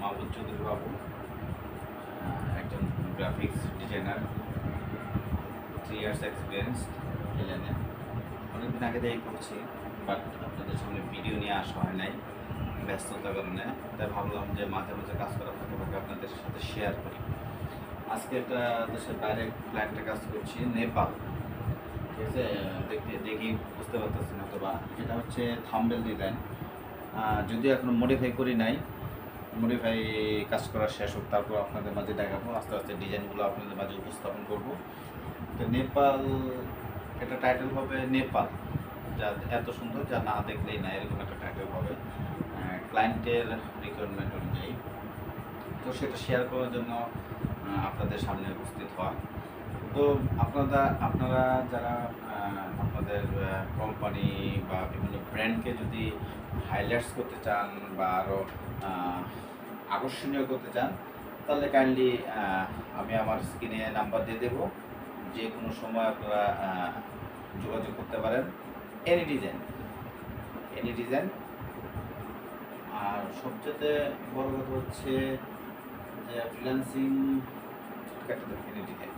মাহবুব চৌধুরী বাবু, একজন graphics designer, 3 years experience এই লাইনে। অনেকদিন আগে থেকে করছি, বাট আপনাদের সামনে ভিডিও নিয়ে আসা হয় নাই ব্যস্ততার কারণে। তাই ভাবলাম যে মাঝে মাঝে কাজ করার ফাঁকে ফাঁকে আপনাদের সাথে শেয়ার করি। আজকে একটা দেশের বাইরে ক্লায়েন্টে কাজ করছি, নেপাল। ঠিক আছে, দেখি বুঝতে পারতেছেন অথবা এটা হচ্ছে থাম্বনেল ডিজাইন। যদিও এখনো মডিফাই করি নাই, মডিফাই কাজ করা শেষ হোক, তারপর আপনাদের মাঝে দেখাবো। আস্তে আস্তে ডিজাইনগুলো আপনাদের মাঝে উপস্থাপন করব। তো নেপাল, এটা টাইটেল হবে নেপাল, যা এত সুন্দর যা না দেখলেই না, এরকম একটা টাইটেল হবে ক্লায়েন্টের রিকোয়ারমেন্ট অনুযায়ী। তো সেটা শেয়ার করার জন্য আপনাদের সামনে উপস্থিত হওয়া। তো আপনারা যারা আপনাদের কোম্পানি বা বিভিন্ন ব্র্যান্ডকে যদি হাইলাইটস করতে চান বা আরও আকর্ষণীয় করতে চান, তাহলে কাইন্ডলি আমি আমার স্ক্রিনে নাম্বার দিয়ে দেবো। যে কোনো সময় আপনারা যোগাযোগ করতে পারেন। Any design. আর সবচেয়ে বড় কথা হচ্ছে যে ফ্রিল্যান্সিং এনি ডিজাইন।